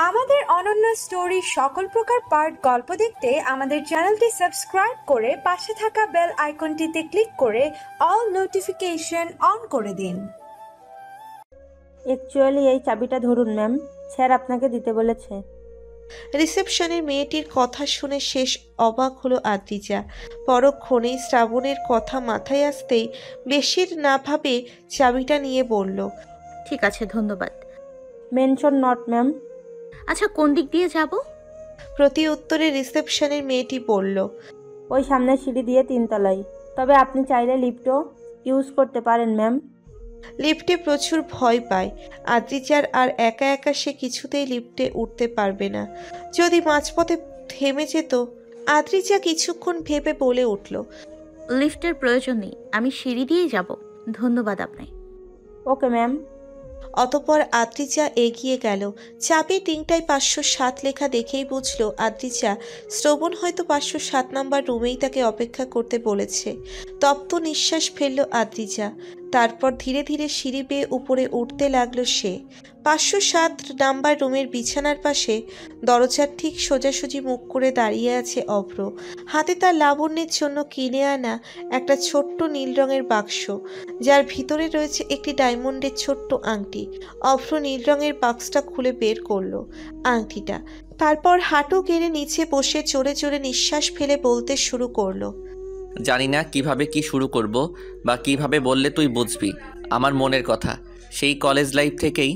আমাদের অনন্য স্টোরি সকল প্রকার পার্ট গল্প দেখতে আমাদের চ্যানেলটি সাবস্ক্রাইব করে পাশে থাকা বেল আইকনটিতে ক্লিক করে অল নোটিফিকেশন অন করে দিন। অ্যাকচুয়ালি এই চাবিটা ধরুন ম্যাম, স্যার আপনাকে দিতে বলেছে। রিসেপশনের মেয়েটির কথা শুনে শেষ অবাক হলো আদ্রিজা। পরক্ষণেই শ্রাবণের কথা মাথায় আসতেই বেশির না ভাবে চাবিটা নিয়ে বলল, ঠিক আছে, ধন্যবাদ। Mention not ma'am. আচ্ছা, কোন দিক দিয়ে যাব? প্রতি উত্তরে রিসেপশনের মেয়েটি বলল, ওই সামনের সিঁড়ি দিয়ে 3 তলায়, তবে আপনি চাইলে লিফটও ইউজ করতে পারেন ম্যাম। লিফটে প্রচুর ভয় পায় আদ্রিজার, আর একা একা সে কিছুতেই লিফটে উঠতে পারবে না। যদি মাঝপথে থেমে যেত। আদ্রিজা কিছুক্ষণ ভেবে বলে উঠল, লিফটের প্রয়োজন নেই, আমি সিঁড়ি দিয়েই যাব। ধন্যবাদ আপনাকে। Okay ma'am. অতঃপর আদ্রিজা এগিয়ে গেল। চাবির রিংটায় 507 লেখা দেখেই বুঝলো আদ্রিজা শ্রবণ হয়তো 507 নাম্বার রুমেই তাকে অপেক্ষা করতে বলেছে। তপ্ত নিঃশ্বাস ফেলল আদ্রিজা। তারপর ধীরে ধীরে সিঁড়ি বেয়ে উপরে উঠতে লাগলো সে। 507 নাম্বার রুমের বিছানার পাশে দরজার ঠিক সোজাসুজি মুখ করে দাঁড়িয়ে আছে অভ্র। হাতে তার লাবণ্যের জন্য কিনে আনা একটা ছোট্ট নীল রঙের বাক্স, যার ভিতরে রয়েছে একটি ডায়মন্ডের ছোট্ট আংটি। অভ্র নীল রঙের বাক্সটা খুলে বের করলো আংটিটা। তারপর হাঁটু গেড়ে নিচে বসে জোরে জোরে নিঃশ্বাস ফেলে বলতে শুরু করলো, জানি না কিভাবে কি শুরু করব বা কিভাবে বললে তুই বুঝবি আমার মনের কথা। সেই কলেজ লাইফ থেকেই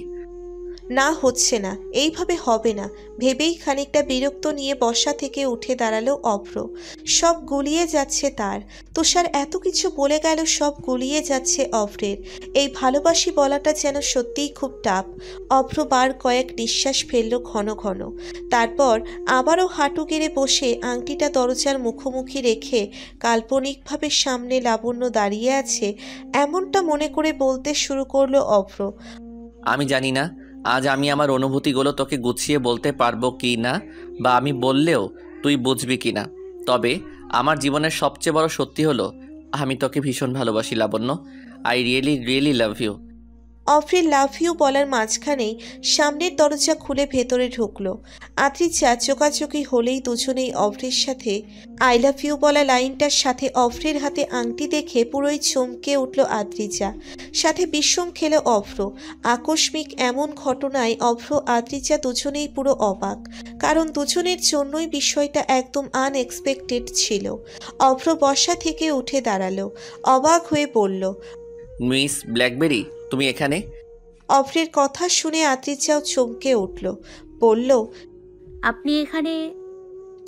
না হচ্ছে না, এইভাবে হবে না ভেবেই খানিকটা বিরক্ত নিয়ে বসা থেকে উঠে দাঁড়ালো অভ্র। সব গুলিয়ে যাচ্ছে তার। তুষার এত কিছু বলে গেল, সব গুলিয়ে যাচ্ছে অভ্রের। এই ভালোবাসি বলাটা যেন সত্যিই খুব টাফ। অভ্র বার কয়েক নিঃশ্বাস ফেলল ঘন ঘন। তারপর আবারও হাঁটু গেড়ে বসে আংটিটা দরজার মুখোমুখি রেখে কাল্পনিকভাবে সামনে লাবণ্য দাঁড়িয়ে আছে এমনটা মনে করে বলতে শুরু করলো অভ্র, আমি জানি না আজ আমি আমার অনুভূতিগুলো তোকে গুছিয়ে বলতে পারবো কি না, বা আমি বললেও তুই বুঝবি কি না। তবে আমার জীবনের সবচেয়ে বড় সত্যি হলো আমি তোকে ভীষণ ভালোবাসি Labanya. I really really love you. অভ্রের লাভ ইউ বলার মাঝখানেই সামনের দরজা খুলে ভেতরে ঢুকলো আদ্রিজা। চোকাচোকি হলেই দুজনেই অভ্রের সাথে আই লাভ ইউ বলা লাইনটার সাথে অভ্রের হাতে আংটি দেখে পুরোই চমকে উঠল আদ্রিজা। সাথে বিষম খেল অভ্র। আকস্মিক এমন ঘটনায় অভ্র আদ্রিজা দুজনেই পুরো অবাক, কারণ দুজনের জন্যই বিষয়টা একদম আনএক্সপেক্টেড ছিল। অভ্র বসা থেকে উঠে দাঁড়ালো, অবাক হয়ে বলল, মিস ব্ল্যাকবেরি তুমি এখানে? অভ্রের কথা শুনে আদ্রিজাও চমকে উঠল, বলল, আপনি এখানে?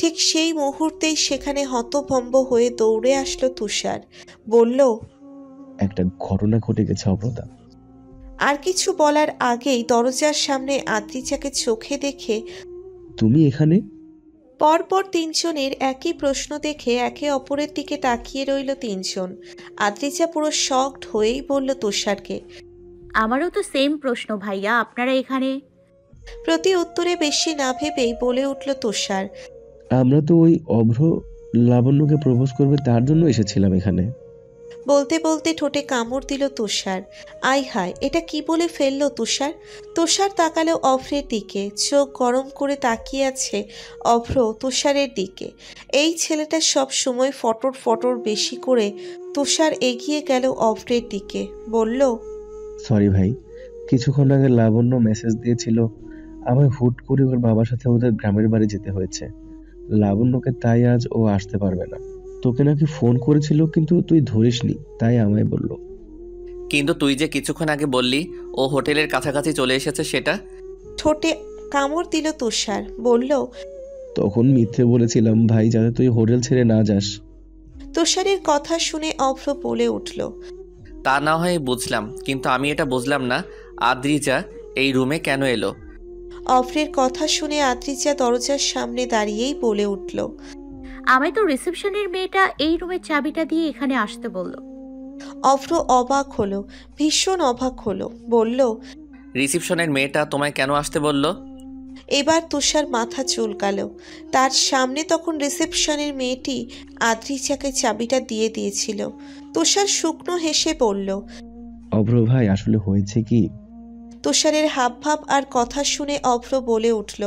ঠিক সেই মুহূর্তেই সেখানে হতভম্ব হয়ে দৌড়ে আসলো তুষার। বলল, একটা ঘটনা ঘটে গেছে অভ্রদা। আর কিছু বলার আগেই দরজার সামনে আদ্রিজাকে চোখে দেখে তুমি এখানে? পরপর তিনজনের একই প্রশ্ন দেখে একে অপরের দিকে তাকিয়ে রইল তিনজন। আদ্রিজা পুরো শকড হয়েই বলল তুষারকে, আমারও তো সেম প্রশ্ন ভাইয়া, আপনারা এখানে? প্রতি উত্তরে বেশি না ভেবেই বলে উঠল তুষার, আমরা তো ওই অভ্র লাবণ্যকে প্রপোজ করবে তার জন্য এসেছিলাম এখানে। বলতে বলতে ঠোঁটে কামড় দিল তুষার। আই হায়, এটা কি বলে ফেললো তুষার। তুষার তাকালো অভ্রের দিকে, চোখ গরম করে তাকিয়ে আছে অভ্র তুষারের দিকে। এই ছেলেটা সব সময় ফটর ফটর বেশি করে। তুষার এগিয়ে গেল অভ্রের দিকে, বলল, সরি ভাই, কিছুক্ষণ আগে লাবণ্য মেসেজ দিয়েছিল আমায় হুট করে ওর বাবার সাথে ওদের গ্রামের বাড়ি যেতে হয়েছে লাবণ্যকে, তাই আজ ও আসতে পারবে না। তোকে নাকি ফোন করেছিল কিন্তু তুই ধরিসনি, তাই আমায় বলল। কিন্তু তুই যে কিছুক্ষণ আগে বললি ও হোটেলের কাছাকাছি চলে এসেছে, সেটা? ঠোঁটে কামড় দিল তুষার, বলল, তখন মিথ্যে বলেছিলাম ভাই, যাতে তুই হোটেল ছেড়ে না যাস। তুষারের কথা শুনে অভ্র বলে উঠল, তা না হয় বুঝলাম, কিন্তু আমি এটা বুঝলাম না আদ্রিজা এই রুমে কেন এলো। অভ্রের কথা শুনে আদ্রিজা দরজার সামনে দাঁড়িয়েই বলে উঠল, আমায় তো রিসেপশনের মেয়েটা এই রুমের চাবিটা দিয়ে এখানে আসতে বলল। অভ্র অবাক হলো, ভীষণ অবাক হলো, বলল, রিসেপশনের মেয়েটা তোমায় কেন আসতে বলল? এবার তুষার মাথা চুলকালো। তার সামনে তখন রিসেপশনের মেয়েটি আদ্রিজাকে চাবিটা দিয়ে দিয়েছিল। তুষার শুকনো হেসে বলল, অভ্র ভাই, আসলে হয়েছে কি, তুষারের হাবভাব আর কথা শুনে অভ্র বলে উঠল,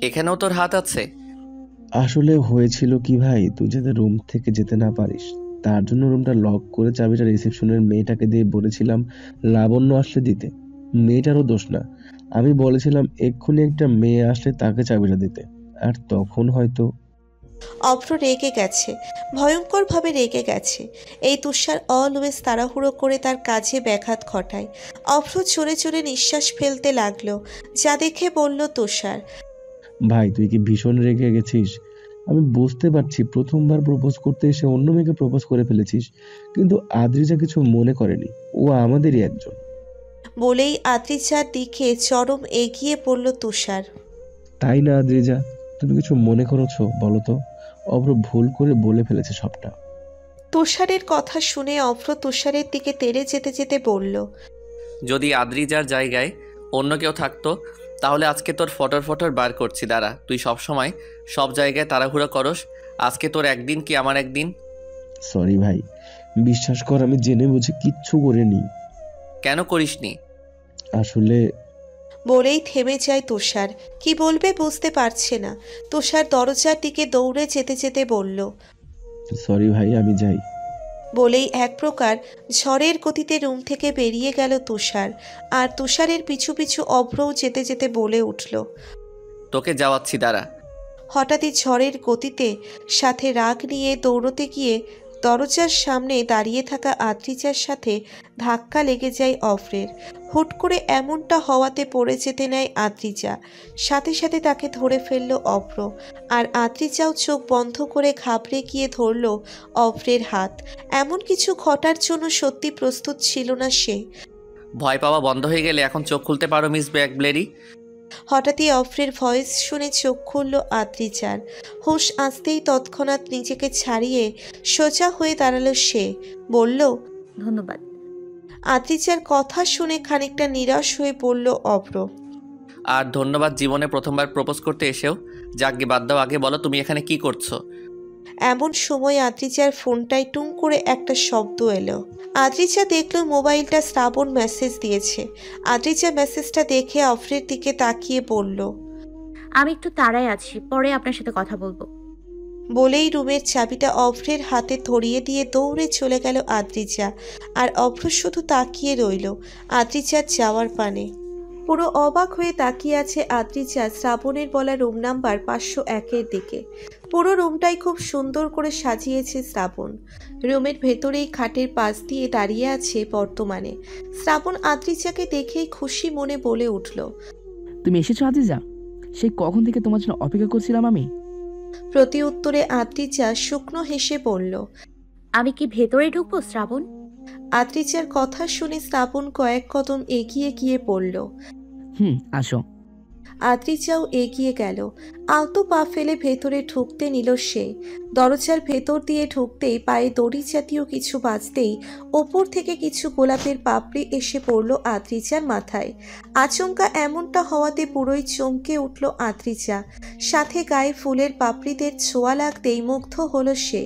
এখানেও তোর হাত আছে? আসলে হয়েছিল কি ভাই, তুই যাতে রুম থেকে যেতে না পারিস তার জন্য রুমটা লক করে চাবিটা রিসেপশনের মেয়েটাকে দিয়ে বলেছিলাম লাবণ্য আসলে দিতে। মেয়েটারও দোষ না, আমি বলেছিলাম এক্ষুনি একটা মেয়ে আসলে তাকে চাবিটা দিতে, আর তখন হয়তো। অভ্র রেগে গেছে, ভয়ঙ্করভাবে রেগে গেছে। এই তুষার অলওয়েজ তাড়াহুড়ো করে তার কাজে ব্যাঘাত ঘটায়। অভ্র জোরে জোরে নিঃশ্বাস ফেলতে লাগলো, যা দেখে বলল তুষার, ভাই তুই কি ভীষণ রেগে গেছিস? আমি বুঝতে পারছি প্রথমবার প্রপোজ করতে এসে অন্য মেয়েকে প্রপোজ করে ফেলেছিস, কিন্তু আদ্রিজা কিছু মনে করেনি, ও আমাদেরই একজন। বলেই আদ্রিজার দিকে চরম এগিয়ে পড়ল তুষার। তাই না আদ্রিজা, তুমি কিছু মনে করেছো বলো তো? অভ্র ভুল করে বলে ফেলেছে সবটা। তুষারের কথা শুনে অভ্র তুষারের দিকে তেড়ে যেতে যেতে বলল, যদি আদ্রিজার জায়গায় অন্য কেউ থাকতো তাহলে আজকে তোর ফটর ফটর বার করছি। দাঁড়া, তুই সব সময় সব জায়গায় তাড়াহুড়ো করস, আজকে তোর একদিন কি আমার একদিন। সরি ভাই, বিশ্বাস কর আমি জেনে বুঝে কিচ্ছু করিনি। কেন করিসনি? আসলে বলেই থেমে যায় তুষার। কি বলবে বুঝতে পারছে না। তুষার দরজার দিকে দৌড়ে যেতে যেতে বলল, সরি ভাই, আমি যাই। বলেই এক প্রকার ঝড়ের গতিতে রুম থেকে বেরিয়ে গেল তুষার। আর তুষারের পিছু পিছু অভ্রও যেতে যেতে বলে উঠল, তোকে যাওয়াচ্ছি, দাঁড়া। হঠাৎই ঝড়ের গতিতে সাথে রাগ নিয়ে দৌড়তে গিয়ে দরজার সামনে দাঁড়িয়ে থাকা আদ্রিজার সাথে ধাক্কা লেগে যায় অভ্রের। হুট করে এমনটা হওয়াতে পড়ে যেতে নেয় আদ্রিজা। সাথে সাথে তাকে ধরে ফেলল অভ্র। আর আদ্রিজাও চোখ বন্ধ করে ঘাবড়ে গিয়ে ধরল অভ্রের হাত। এমন কিছু ঘটার জন্য সত্যি প্রস্তুত ছিল না সে। ভয় পাওয়া বন্ধ হয়ে গেলে এখন চোখ খুলতে পারো মিস ব্ল্যাকবেরি। হঠাৎই অভ্রের ভয়েস শুনে চোখ খুলল আদ্রিজার। হুঁশ আসতেই তৎক্ষণাৎ নিজেকে ছাড়িয়ে সোজা হয়ে দাঁড়ালো সে। বলল, ধন্যবাদ। আদ্রিজার কথা শুনে খানিকটা নিরাশ হয়ে পড়ল অভ্র। আর ধন্যবাদ জীবনে প্রথমবার প্রপোজ করতে এসেও। যাকে বাদ দাও, আগে বলো তুমি এখানে কি করছো? এমন সময় আদ্রিজার ফোনটায় টুং করে একটা শব্দ এলো। আদ্রিজা দেখলো মোবাইলটা শ্রাবণ মেসেজ দিয়েছে। আদ্রিজা মেসেজটা দেখে অভ্রের দিকে তাকিয়ে বলল, আমি একটু তাড়ায় আছি, পরে আপনার সাথে কথা বলবো। বলেই রুমের চাবিটা অভ্রের হাতে ধরিয়ে দিয়ে দৌড়ে চলে গেল আদ্রিজা। আর অভ্র শুধু তাকিয়ে রইল আদ্রিজার যাওয়ার পানে। পুরো অবাক হয়ে তাকিয়ে আছে আদ্রিজা শ্রাবণের বলা রুম নাম্বার 501-এর দিকে। পুরো রুমটাই খুব সুন্দর করে সাজিয়েছে শ্রাবণ। রুমের ভেতরেই খাটের পাশ দিয়ে দাঁড়িয়ে আছে বর্তমানে। শ্রাবণ আদ্রিজাকে দেখেই খুশি মনে বলে উঠল, তুমি এসেছো আদ্রিজা? সেই কখন থেকে তোমার জন্য অপেক্ষা করছিলাম আমি। প্রতি উত্তরে আদ্রিজা শুকনো হেসে বলল। আমি কি ভেতরে ঢুকবো শ্রাবণ? আদ্রিজার কথা শুনে শ্রাবণ কয়েক কদম এগিয়ে গিয়ে পড়ল। আসো। আদ্রিজাও এগিয়ে গেল। আলতো পা ফেলে ভেতরে ঢুকতে নিল সে। দরজার ভেতর দিয়ে ঢুকতেই পায়ে দড়ি জাতীয় কিছু বাজতেই ওপর থেকে কিছু গোলাপের পাপড়ি এসে পড়ল আদ্রিজার মাথায়। আচমকা এমনটা হওয়াতে পুরোই চমকে উঠল আদ্রিজা। সাথে গায়ে ফুলের পাপড়িদের ছোঁয়া লাগতেই মুগ্ধ হলো সে।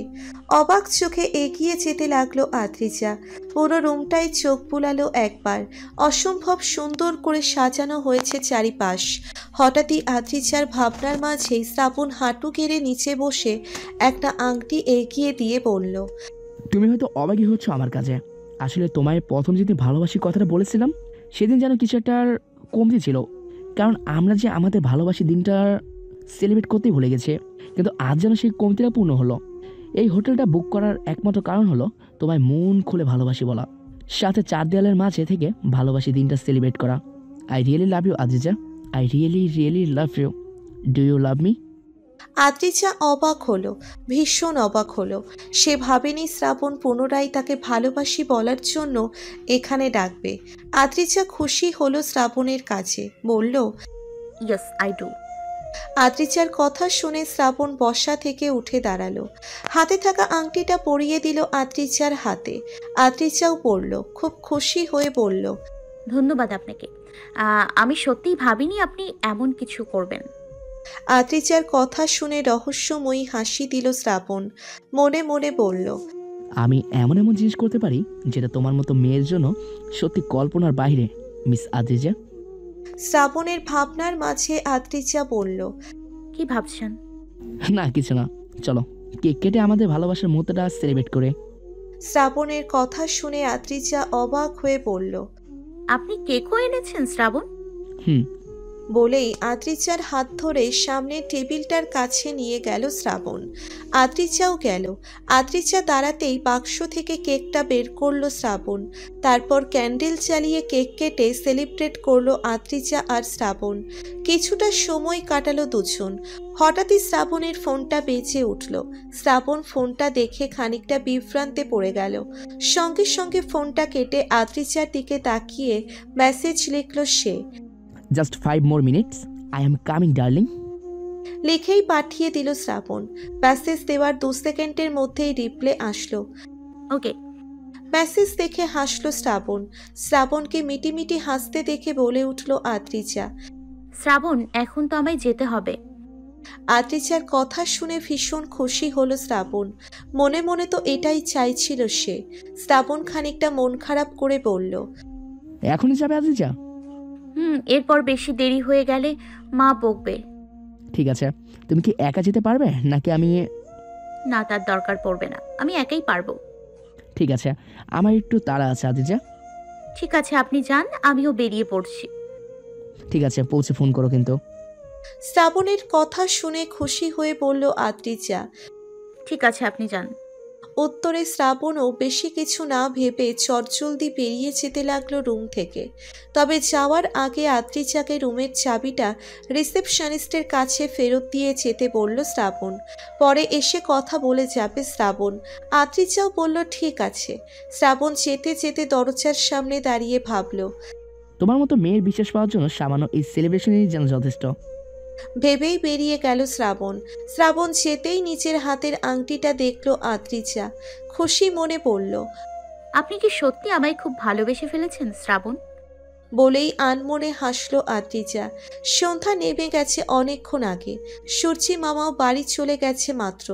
অবাক চোখে এগিয়ে যেতে লাগলো আদ্রিজা। পুরো রুমটাই চোখ বুলালো একবার। অসম্ভব সুন্দর করে সাজানো হয়েছে চারিপাশ। হঠাৎই আদ্রিজার ভাবনার মাঝেই শ্রাবণ হাঁটু গেড়ে নিচে বসে একটা আংটি এগিয়ে দিয়ে বলল, তুমি হয়তো অবাকই হচ্ছ আমার কাছে। আসলে তোমায় প্রথম যেদিন ভালোবাসি কথাটা বলেছিলাম সেদিন যেন কিছু একটা কমতি ছিল, কারণ আমরা যে আমাদের ভালোবাসি দিনটা সেলিব্রেট করতেই ভুলে গেছে। কিন্তু আজ যেন সেই কমতিটা পূর্ণ হলো। এই হোটেলটা বুক করার একমাত্র কারণ হলো তোমায় মন খুলে ভালোবাসি বলা, সাথে 4 দেয়ালের মাঝে থেকে ভালোবাসি দিনটা সেলিব্রেট করা। I really love you Adrija, I really really love you. Do you love me? Adrija অবাক হলো, ভীষণ অবাক হলো। সে ভাবেনি শ্রাবণ পুনরায় তাকে ভালোবাসি বলার জন্য এখানে ডাকবে। আদ্রিজা খুশি হলো শ্রাবণের কাছে, বলল, ইয়েস আই ডু। আদ্রিজার কথা শুনে শ্রাবণ বসা থেকে উঠে দাঁড়ালো। হাতে থাকা আংটিটা পরিয়ে দিল আদ্রিজার হাতে। আদ্রিজাও পরল, খুব খুশি হয়ে বলল, ধন্যবাদ আপনাকে। আমি সত্যিই ভাবিনি আপনি এমন কিছু করবেন। আদ্রিজার কথা শুনে রহস্যময়ী হাসি দিল শ্রাবণ। মনে মনে বলল, আমি এমন এমন জিনিস করতে পারি যেটা তোমার মতো মেয়ের জন্য সত্যি কল্পনার বাইরে, মিস আদ্রিজা। শ্রাবণের ভাবনার মাঝে আদ্রিজা বলল, কি ভাবছেন? না কিছু না, চলো কেক কেটে আমাদের ভালোবাসার মুহূর্তটা সেলিব্রেট করে। শ্রাবণের কথা শুনে আদ্রিজা অবাক হয়ে বলল। আপনি কেকও এনেছেন শ্রাবণ? হুম। বলেই আদ্রিজার হাত ধরে সামনের টেবিলটার কাছে নিয়ে গেল শ্রাবণ। আদ্রিজাও গেল। আদ্রিজা দাঁড়াতেই বাক্স থেকে কেকটা বের করলো শ্রাবণ। তারপর ক্যান্ডেল জ্বালিয়ে কেক কেটে সেলিব্রেট করলো আদ্রিজা আর শ্রাবণ। কিছুটা সময় কাটালো দুজন। হঠাৎই শ্রাবণের ফোনটা বেজে উঠল। শ্রাবণ ফোনটা দেখে খানিকটা বিভ্রান্তে পড়ে গেল। সঙ্গে সঙ্গে ফোনটা কেটে আদ্রিজার দিকে তাকিয়ে মেসেজ লিখল সে। Just 5 more minutes, I am coming darling. লিখেই পাঠিয়ে দিল শ্রাবণ। মেসেজ দেওয়ার 2 সেকেন্ডের মধ্যেই রিপ্লে আসলো। ওকে। মেসেজ দেখে হাসলো শ্রাবণ। শ্রাবণকে মিটিমিটি হাসতে দেখে বলে উঠল আদ্রিজা। শ্রাবণ, এখন তো আমায় যেতে হবে। আদ্রিজার কথা শুনে ভীষণ খুশি হলো শ্রাবণ। মনে মনে তো এটাই চাইছিল সে। শ্রাবণ খানিকটা মন খারাপ করে বলল, এখনই যাবে আদ্রিজা? এরপর বেশি দেরি হয়ে গেলে মা বকবে। ঠিক আছে, তুমি কি একা যেতে পারবে নাকি আমি? না, তার দরকার পড়বে না, আমি একাই পারবো। ঠিক আছে, আমার একটু তাড়া আছে আদ্রিজা। ঠিক আছে, আপনি যান, আমিও বেরিয়ে পড়ছি। ঠিক আছে, পৌঁছে ফোন করো কিন্তু। শ্রাবণের কথা শুনে খুশি হয়ে বলল আদ্রিজা। ঠিক আছে, আপনি যান। উত্তরে শ্রাবণও বেশি কিছু না ভেবে চটজলদি বেরিয়ে যেতে লাগলো রুম থেকে। তবে যাওয়ার আগে আদ্রিজাকে রুমের চাবিটা রিসেপশনিস্টের কাছে ফেরত দিয়ে যেতে বলল শ্রাবণ। পরে এসে কথা বলে যাবে শ্রাবণ। আদ্রিজাও বলল ঠিক আছে। শ্রাবণ যেতে যেতে দরজার সামনে দাঁড়িয়ে ভাবল, তোমার মতো মেয়ের বিশ্বাস পাওয়ার জন্য সামান্য এই সেলিব্রেশনই যেন যথেষ্ট। ভেবেই বেরিয়ে গেল শ্রাবণ। শ্রাবণ যেতেই নিচের হাতের আংটিটা দেখলো আদ্রিজা। খুশি মনে পড়ল। আপনি কি সত্যি আমায় খুব ভালোবেসে ফেলেছেন শ্রাবণ? বলেই আনমনে হাসলো আদ্রিজা। সন্ধ্যা নেমে গেছে অনেকক্ষণ আগে। সূর্যি মামাও বাড়ি চলে গেছে মাত্র।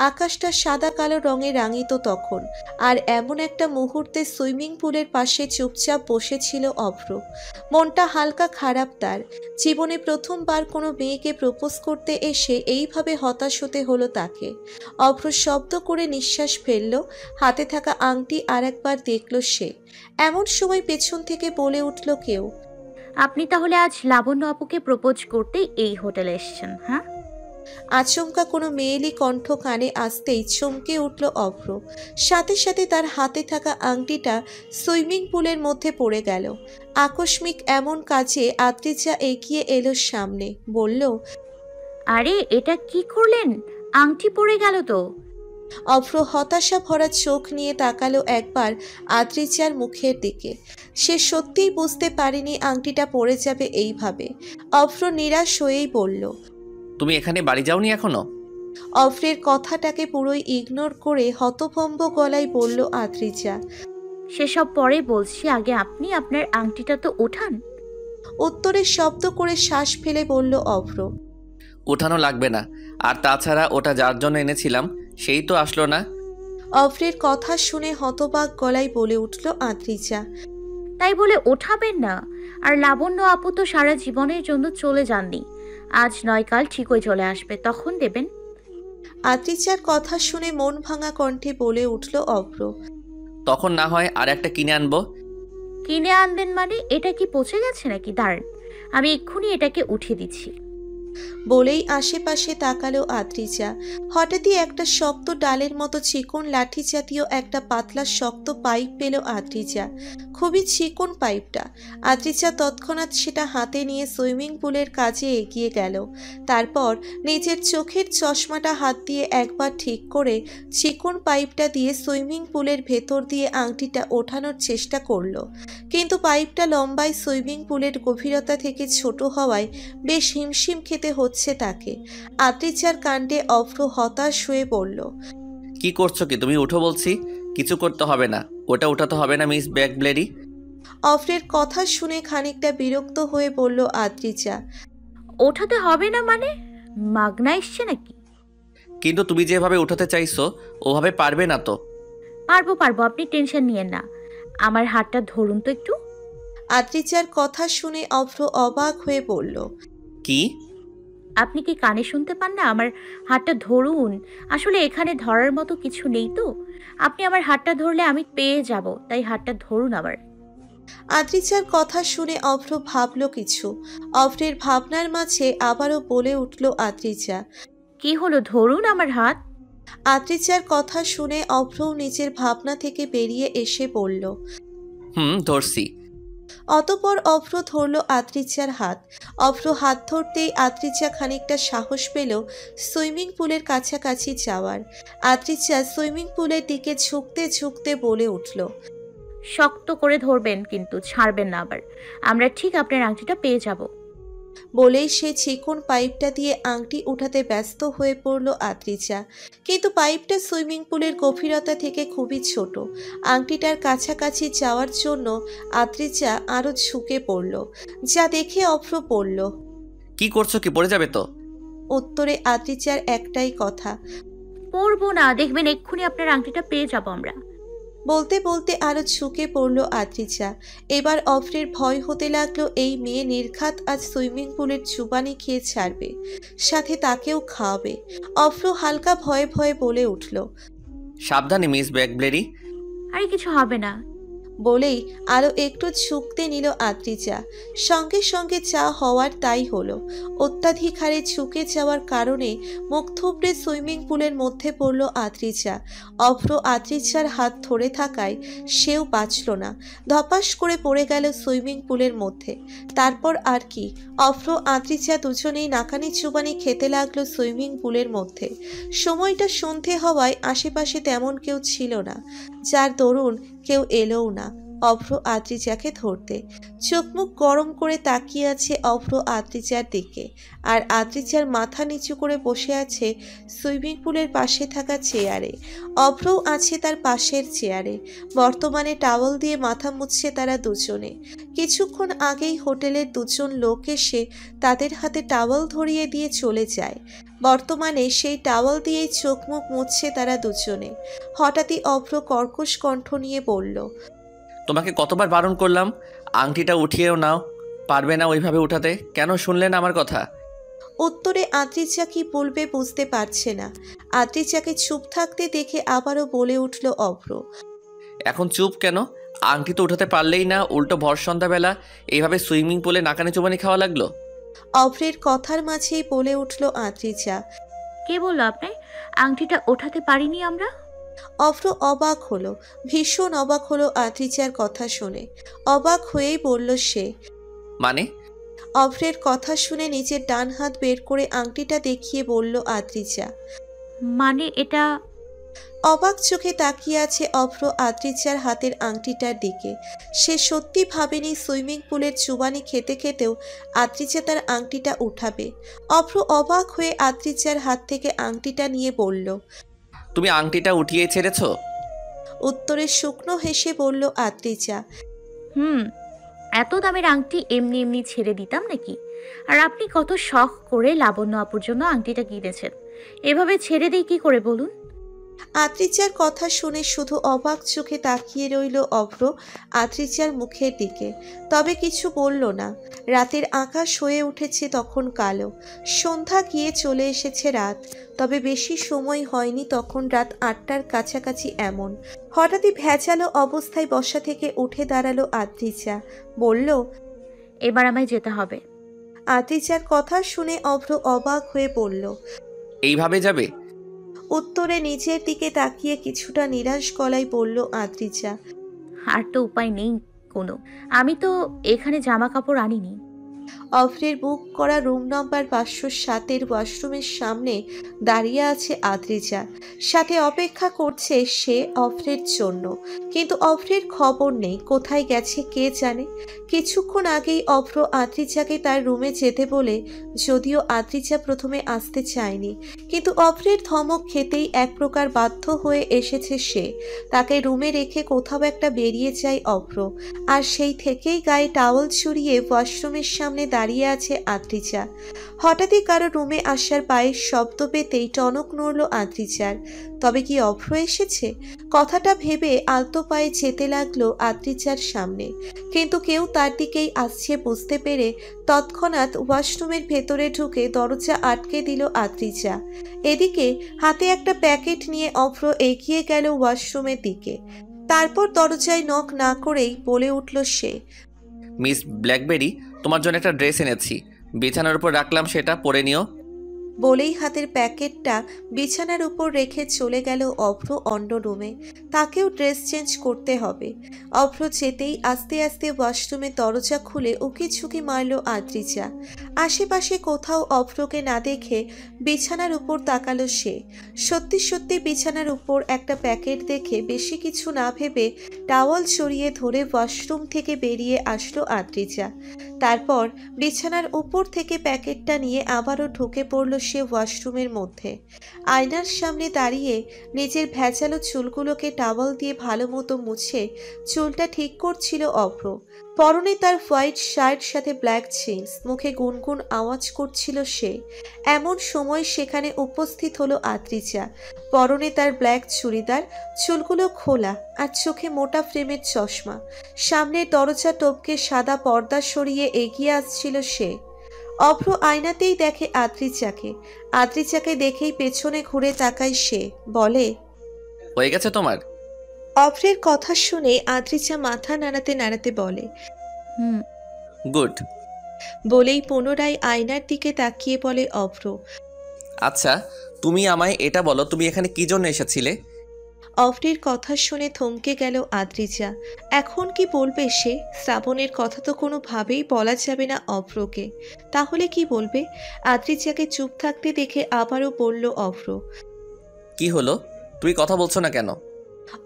আকাশটা সাদা কালো রঙে রাঙিত তখন। আর এমন একটা মুহূর্তে সুইমিং পুলের পাশে চুপচাপ বসেছিল অভ্র। মনটা হালকা খারাপ তার। জীবনে প্রথমবার কোনো মেয়েকে প্রপোজ করতে এসে এইভাবে হতাশ হতে হলো তাকে। অভ্র শব্দ করে নিঃশ্বাস ফেলল। হাতে থাকা আংটি আর একবার দেখল সে। এমন সময় পেছন থেকে বলে উঠল কেউ, আপনি তাহলে আজ লাবণ্য আপুকে প্রপোজ করতে এই হোটেলে এসেছেন? হ্যাঁ। আচমকা কোনো মেয়েলি কণ্ঠ কানে আসতেই চমকে উঠল অভ্র। সাথে সাথে তার হাতে থাকা আংটিটা সুইমিং পুলের মধ্যে পড়ে গেল। আকস্মিক এমন কাজে আদ্রিজা এগিয়ে এলো সামনে, বলল, আরে এটা কি করলেন? আংটি পড়ে গেল তো। অভ্র হতাশা ভরা চোখ নিয়ে তাকালো একবার আদ্রিজার মুখের দিকে। সে সত্যিই বুঝতে পারেনি আংটিটা পড়ে যাবে এইভাবে। অভ্র নিরাশ হয়েই বলল, তুমি এখানে বাড়ি যাওনি এখনো? অভ্রের কথাটাকে পুরোই ইগনোর করে হতভম্ব গলায় বলল আদ্রিজা। সেসব পরে বলছি, আগে আপনি আপনার আংটিটা তো ওঠান। উত্তরে শব্দ করে শ্বাস ফেলে বলল অভ্র, উঠানো লাগবে না, আর তাছাড়া ওটা যার জন্য এনেছিলাম সেই তো আসলো না। অভ্রের কথা শুনে হতবাক গলায় বলে উঠল আদ্রিজা। তাই বলে ওঠাবেন না। আর লাবণ্য আপু তো সারা জীবনের জন্য চলে যাননি, আজ নয় কাল ঠিকই চলে আসবে, তখন দেবেন। আদ্রিজার কথা শুনে মন ভাঙা কণ্ঠে বলে উঠল অভ্র, তখন না হয় আর একটা কিনে আনবো। কিনে আনবেন মানে? এটা কি পচে গেছে নাকি? দাঁড়ান, আমি এক্ষুনি এটাকে উঠিয়ে দিচ্ছি। বলেই আশেপাশে তাকালো আদ্রিজা। হঠাৎই একটা শক্ত ডালের মতো চিকন লাঠি জাতীয় একটা পাতলা শক্ত পাইপ পেল আদ্রিজা। খুবই চিকন পাইপটা। আদ্রিজা তৎক্ষণাৎ সেটা হাতে নিয়ে সুইমিং পুলের কাজে এগিয়ে গেল। তারপর নিজের চোখের চশমাটা হাত দিয়ে একবার ঠিক করে চিকন পাইপটা দিয়ে সুইমিং পুলের ভেতর দিয়ে আংটিটা ওঠানোর চেষ্টা করলো। কিন্তু পাইপটা লম্বায় সুইমিং পুলের গভীরতা থেকে ছোট হওয়ায় বেশ হিমশিম খেতে হচ্ছে তাকে। আদ্রিজার কাণ্ডে অভ্র হতাশ হয়ে পড়ল। কি করছো কি তুমি? উঠো বলছি। কিছু করতে হবে না, ওটা উঠাতে হবে না মিস ব্যাকব্লেডি। অভ্রের কথা শুনে খানিকটা বিরক্ত হয়ে বলল আদ্রিজা। ওঠাতে হবে না মানে? মাগনা এসছে নাকি? কিন্তু তুমি যেভাবে উঠাতে চাইছো ওভাবে পারবে না তো। পারবো, আপনি টেনশন নিয়েন না। আমার হাতটা ধরুন তো একটু। আদ্রিজার কথা শুনে অভ্র অবাক হয়ে বলল, কি? আপনি কি কানে শুনতে পান না? আমার হাতটা ধরুন। আসলে এখানে ধরার মতো কিছু নেই তো। আপনি আমার হাতটা ধরলে আমি পেয়ে যাব, তাই হাতটা ধরুন আমার। আদ্রিজার কথা শুনে অভ্র ভাবল কিছু। অভ্রের ভাবনার মাঝে আবারও বলে উঠল আদ্রিজা। কি হলো, ধরুন আমার হাত। আদ্রিজার কথা শুনে অভ্রও নিজের ভাবনা থেকে বেরিয়ে এসে বলল। ধরছি। অতপর অভ্র ধরল আদ্রিজার হাত। অভ্র হাত ধরতেই আদ্রিজা খানিকটা সাহস পেল সুইমিং পুলের কাছাকাছি যাওয়ার। আদ্রিজা সুইমিং পুলের দিকে ঝুঁকতে ঝুঁকতে বলে উঠল, শক্ত করে ধরবেন কিন্তু ছাড়বেন না আবার। আমরা ঠিক আপনার আংটিটা পেয়ে যাব। বলেই সে চিকন পাইপটা দিয়ে আংটি উঠাতে ব্যস্ত হয়ে পড়ল আদ্রিজা। কিন্তু পাইপটা সুইমিং পুলের গভীরতা থেকে খুবই ছোট। আংটিটার কাছাকাছি যাওয়ার জন্য আদ্রিজা আরো ঝুঁকে পড়ল, যা দেখে অভ্র পড়ল। কি করছো, কি পড়ে যাবে তো? উত্তরে আদ্রিজার একটাই কথা, পরবো না, দেখবেন এক্ষুনি আপনার আংটিটা পেয়ে যাব আমরা। বলতে বলতে আরো ঝুঁকে পড়ল আদ্রিজা। এবার অভ্রের ভয় হতে লাগলো এই মেয়ে নির্ঘাত আজ সুইমিং পুলের চুবানি খেয়ে ছাড়বে, সাথে তাকেও খাওয়াবে। অভ্র হালকা ভয়ে ভয়ে বলে উঠল, সাবধানে মিস ব্যাকব্লেরি। আরে কিছু হবে না। বলেই আরো একটু ঝুঁকতে নিল আদ্রিজা। সঙ্গে সঙ্গে যা হওয়ার তাই হলো। অত্যাধিক হারে ঝুঁকে যাওয়ার কারণে মুখ থুবড়ে সুইমিং পুলের মধ্যে পড়ল আদ্রিজা। অভ্র আদ্রিজার হাত ধরে থাকায় সেও বাঁচল না, ধপাস করে পড়ে গেল সুইমিং পুলের মধ্যে। তারপর আর কি, অভ্র আদ্রিজা দুজনেই নাকানি চুবানি খেতে লাগলো সুইমিং পুলের মধ্যে। সময়টা সন্ধে হওয়ায় আশেপাশে তেমন কেউ ছিল না, যার দরুন কেউ এলোও না অভ্র আদ্রিজাকে ধরতে। চোখ মুখ গরম করে তাকিয়ে আছে অভ্র আদ্রিজার দিকে, আর আদ্রিজার মাথা নিচু করে বসে আছে সুইমিং পুলের পাশে থাকা চেয়ারে। অভ্রও আছে তার পাশের চেয়ারে। বর্তমানে টাওয়াল দিয়ে মাথা মুছছে তারা দুজনে। কিছুক্ষণ আগেই হোটেলের দুজন লোক এসে তাদের হাতে টাওয়াল ধরিয়ে দিয়ে চলে যায়। বর্তমানে সেই টাওয়াল দিয়েই চোখ মুখ মুছছে তারা দুজনে। হঠাৎই অভ্র কর্কশ কণ্ঠ নিয়ে বলল, তোমাকে কতবার বারণ করলাম আংটিটা উঠিয়েও নাও, পারবে না ওইভাবে উঠাতে, কেন শুনলে না আমার কথা? উত্তরে আদ্রিজা কি বলবে বুঝতে পারছে না। আদ্রিজাকে চুপ থাকতে দেখে আবারও বলে উঠল অভ্র, এখন চুপ কেন? আংটি তো উঠাতে পারলেই না, উল্টো ভর সন্ধ্যাবেলা এইভাবে সুইমিং পুলে নাকানি চুবানি খাওয়া লাগলো। অভ্রের কথার মাঝেই বলে উঠল আদ্রিজা। কে বললো আপনি আংটিটা ওঠাতে পারিনি আমরা? অভ্র অবাক হলো, ভীষণ অবাক হলো আদ্রিজার কথা শুনে। অবাক হয়েই বলল সে। মানে? অভ্রের কথা শুনে নিজের ডান হাত বের করে আংটিটা দেখিয়ে বলল আদ্রিজা। মানে এটা? অবাক চোখে তাকিয়ে আছে অভ্র আদ্রিজার হাতের আংটিটার দিকে। সে সত্যি ভাবেনি সুইমিং পুলের চুবানি খেতে খেতেও আদ্রিজা তার আংটিটা উঠাবে। অভ্র অবাক হয়ে আদ্রিজার হাত থেকে আংটিটা নিয়ে বলল, তুমি আংটিটা উঠিয়ে ছেড়েছো? উত্তরে শুকনো হেসে বলল আদ্রিজা, এত দামের আংটি এমনি এমনি ছেড়ে দিতাম নাকি? আর আপনি কত শখ করে লাবণ্য আপুর জন্য আংটিটা কিনেছেন, এভাবে ছেড়ে দিই কি করে বলুন? আদ্রিজার কথা শুনে শুধু অবাক চোখে তাকিয়ে রইল অভ্র আদ্রিজার মুখের দিকে, তবে কিছু বলল না। রাতের আকাশ হয়ে উঠেছে তখন কালো। সন্ধ্যা গিয়ে চলে এসেছে রাত, তবে বেশি সময় হয়নি তখন রাত ৮টার কাছাকাছি। এমন হঠাৎই ভেজালো অবস্থায় বসা থেকে উঠে দাঁড়ালো আদ্রিজা, বলল, এবার আমায় যেতে হবে। আদ্রিজার কথা শুনে অভ্র অবাক হয়ে বলল, এইভাবে যাবে? উত্তরে নিজের দিকে তাকিয়ে কিছুটা নিরাশ গলায় বলল আদ্রিজা, আর তো উপায় নেই কোনো, আমি তো এখানে জামা কাপড় আনিনি। অভ্রের বুক করা রুম নম্বর 507-এর ওয়াশরুমের সামনে দাঁড়িয়ে আছে আদ্রিজা। সাথে অপেক্ষা করছে সে অভ্রের জন্য, কিন্তু অভ্রের খবর নেই, কোথায় গেছে কে জানে। কিছুক্ষণ আগেই অভ্র আদ্রিজাকে তার রুমে যেতে বলে, যদিও আদ্রিজা প্রথমে আসতে চায়নি, কিন্তু অভ্রের ধমক খেতেই এক প্রকার বাধ্য হয়ে এসেছে সে। তাকে রুমে রেখে কোথাও একটা বেরিয়ে যায় অভ্র, আর সেই থেকেই গায়ে টাওয়াল ছড়িয়ে ওয়াশরুমের সামনে সামনে দাঁড়িয়ে আছে আদ্রিজা। হঠাৎই কারো রুমে আসার পায়ের শব্দ পেতেই টনক নড়ল আদ্রিজার। তবে কি অভ্র এসেছে? কথাটা ভেবে আলতো পায়ে যেতে লাগলো আদ্রিজার সামনে, কিন্তু কেউ তার দিকেই আসছে বুঝতে পেরে তৎক্ষণাৎ ওয়াশরুমের ভেতরে ঢুকে দরজা আটকে দিল আদ্রিজা। এদিকে হাতে একটা প্যাকেট নিয়ে অভ্র এগিয়ে গেল ওয়াশরুমের দিকে। তারপর দরজায় নক না করেই বলে উঠল সে, মিস ব্ল্যাকবেরি, তোমার জন্য একটা ড্রেস এনেছি, বিছানার উপর রাখলাম, সেটা পরে নিও। বলেই হাতের প্যাকেটটা বিছানার উপর রেখে চলে গেল অভ্র অন্য রুমে। তাকেও ড্রেস চেঞ্জ করতে হবে। অভ্র যেতেই আস্তে আস্তে ওয়াশরুমের দরজা খুলে উকি ঝুঁকি মারল আদ্রিজা। আশেপাশে কোথাও অভ্রকে না দেখে বিছানার উপর তাকালো সে। সত্যি সত্যি বিছানার উপর একটা প্যাকেট দেখে বেশি কিছু না ভেবে টাওয়াল জড়িয়ে ধরে ওয়াশরুম থেকে বেরিয়ে আসলো আদ্রিজা। তারপর বিছানার উপর থেকে প্যাকেটটা নিয়ে আবারও ঢুকে পড়ল সে ওয়াশরুমের মধ্যে। আয়নার সামনে দাঁড়িয়ে নিজের ভেজালো চুলগুলোকে টাওয়াল দিয়ে ভালো মতো মুছে চুলটা ঠিক করছিল অভ্র। পরনে তার হোয়াইট শার্ট সাথে ব্ল্যাক জিন্স, মুখে গুনগুন আওয়াজ করছিল সে। এমন সময় সেখানে উপস্থিত হলো আদ্রিজা। পরনে তার ব্ল্যাক চুড়িদার, চুলগুলো খোলা আর চোখে মোটা ফ্রেমের চশমা। সামনের দরজা টপকে সাদা পর্দা সরিয়ে এগিয়ে আসছিল সে। অভ্র আয়নাতেই দেখে আদ্রিজাকে। আদ্রিজাকে দেখেই পেছনে ঘুরে তাকায় সে, বলে, হয়ে গেছে তোমার? অভ্রের কথা শুনে আদ্রিজা মাথা নাড়াতে নাড়াতে বলে, হুম। গুড। বলেই পুনরায় আয়নার দিকে তাকিয়ে বলে অভ্র, আচ্ছা, তুমি আমায় এটা বলো, তুমি এখানে কি জন্য এসেছিলে? অভ্রের কথা শুনে থমকে গেল আদ্রিজা। এখন কি বলবে সে? শ্রাবণের কথা তো কোনোভাবেই বলা যাবে না অভ্রকে। তাহলে কি বলবে? আদ্রিজাকে চুপ থাকতে দেখে আবারও বলল অভ্র, কি হলো, তুমি কথা বলছো না কেন?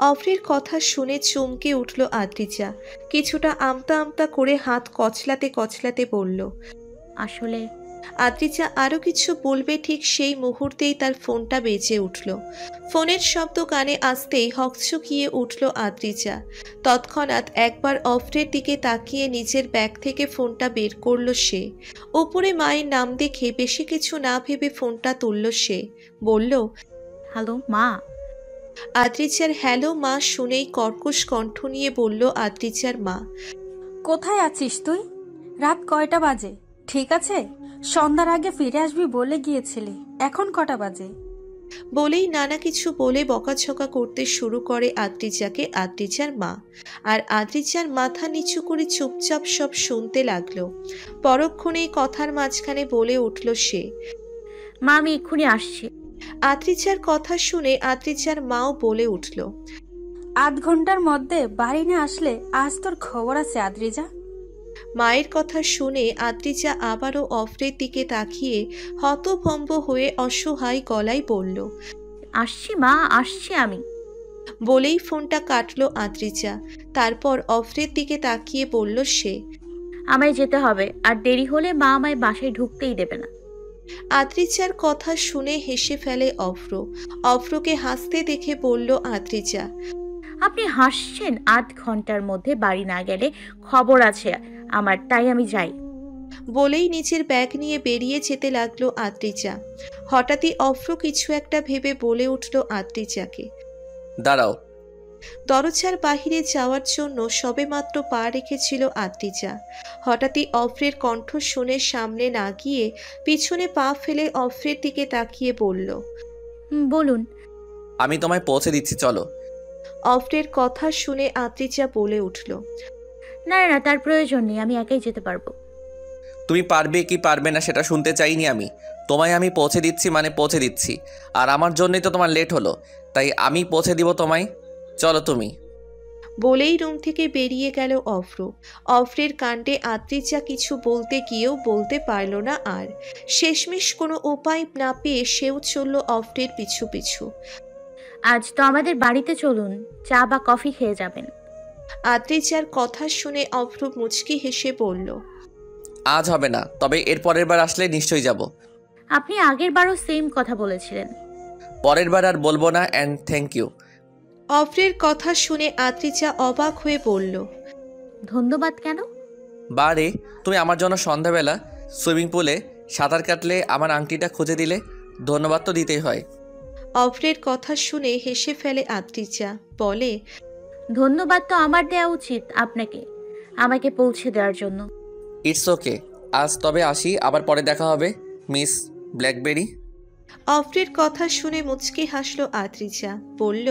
অভ্রের কথা শুনে চমকে উঠল আদ্রিজা। কিছুটা আমতা আমতা করে হাত কচলাতে কচলাতে বলল, আসলে আদ্রিজা আরো কিছু বলবে ঠিক সেই মুহূর্তেই তার ফোনটা বেজে উঠল। ফোনের শব্দ কানে আসতেই হকচকিয়ে উঠল আদ্রিজা। তৎক্ষণাৎ একবার অভ্রের দিকে তাকিয়ে নিজের ব্যাগ থেকে ফোনটা বের করল সে। উপরে মায়ের নাম দেখে বেশি কিছু না ভেবে ফোনটা তুলল সে। বলল, হ্যালো মা। আদ্রিজার হ্যালো মা শুনেই কর্কশ কণ্ঠ নিয়ে বলল আদ্রিজার মা, কোথায় আছিস তুই? রাত কয়টা বাজে? ঠিক আছে, সন্ধ্যার আগে ফিরে আসবি বলে গিয়েছিলি। এখন কটা বাজে? বলেই নানা কিছু বলে বকাঝকা করতে শুরু করে আদ্রিজাকে আদ্রিজার মা। আর আদ্রিজার মাথা নিচু করে চুপচাপ সব শুনতে লাগলো। পরক্ষণেই কথার মাঝখানে বলে উঠল সে, মা আমি এক্ষুনি আসছি। আদ্রিজার কথা শুনে আদ্রিজার মাও বলে উঠল, আধ ঘন্টার মধ্যে বাড়ি না আসলে আজ তোর খবর আছে আদ্রিজা। মায়ের কথা শুনে আদ্রিজা আবারও অভ্রের দিকে তাকিয়ে হতভম্ব হয়ে অসহায় গলায় বলল, আসছি মা, আসছি আমি। বলেই ফোনটা কাটলো আদ্রিজা। তারপর অভ্রের দিকে তাকিয়ে বলল সে, আমায় যেতে হবে, আর দেরি হলে মা আমায় বাসায় ঢুকতেই দেবে না। আদ্রিজার কথা শুনে হেসে ফেলে অভ্র। অভ্রকে হাসতে দেখে বলল আদ্রিজা, আপনি হাসছেন? আধ ঘন্টার মধ্যে বাড়ি না গেলে খবর আছে আমার, তাই আমি যাই। বলেই নিজের ব্যাগ নিয়ে বেরিয়ে যেতে লাগলো আদ্রিজা। হঠাৎই অভ্র কিছু একটা ভেবে বলে উঠল আদ্রিজাকে, দাঁড়াও। দরজার বাহিরে যাওয়ার জন্য সবেমাত্র পা রেখেছিল আদ্রিজা। হঠাৎই অভ্রের কণ্ঠ শুনে সামনে না গিয়ে পিছনে পা ফেলে অভ্রের দিকে তাকিয়ে বলল, বলুন। আমি তোমায় পৌঁছে দিচ্ছি, চলো। অভ্রের কথা শুনে আদ্রিজা বলে উঠল, না না না, তার প্রয়োজন নেই, আমি একাই যেতে পারবো। তুমি পারবে কি পারবে না সেটা শুনতে চাইনি আমি। তোমায় আমি পৌঁছে দিচ্ছি মানে পৌঁছে দিচ্ছি। আর আমার জন্যই তো তোমার লেট হলো, তাই আমি পৌঁছে দিব তোমায়। চলো তুমি। বলেই রুম থেকে বেরিয়ে গেল অভ্র। অভ্রের কাণ্ডে আদ্রিজা কিছু বলতে গিয়েও বলতে পারল না আর। শেষমেশ কোনো উপায় না পেয়ে সেও চলল অভ্রের পিছু পিছু। আজ তো আমাদের বাড়িতে চলুন, চা বা কফি খেয়ে যাবেন। আদ্রিজার কথা শুনে অভ্র মুচকি হেসে বলল, আজ হবে না, তবে এর পরের বার আসলে নিশ্চয়ই যাব। আপনি আগের বারও সেম কথা বলেছিলেন। পরের বার আর বলবো না, অ্যান্ড থ্যাংক ইউ। অভ্রের কথা শুনে আদ্রিজা অবাক হয়ে বলল, ধন্যবাদ কেন? বারে, তুমি আমার জন্য সন্ধ্যাবেলা সুইমিং পুলে সাঁতার কাটলে আমার আংটিটা খুঁজে দিলে, ধন্যবাদ তো দিতেই হয়। অভ্রের কথা শুনে হেসে ফেলে আদ্রিজা, বলে, ধন্যবাদ তো আমার দেওয়া উচিত আপনাকে, আমাকে পৌঁছে দেওয়ার জন্য। ইটস ওকে, আজ তবে আসি, আবার পরে দেখা হবে মিস ব্ল্যাকবেরি। অভ্রের কথা শুনে মুচকি হাসল আদ্রিজা, বলল,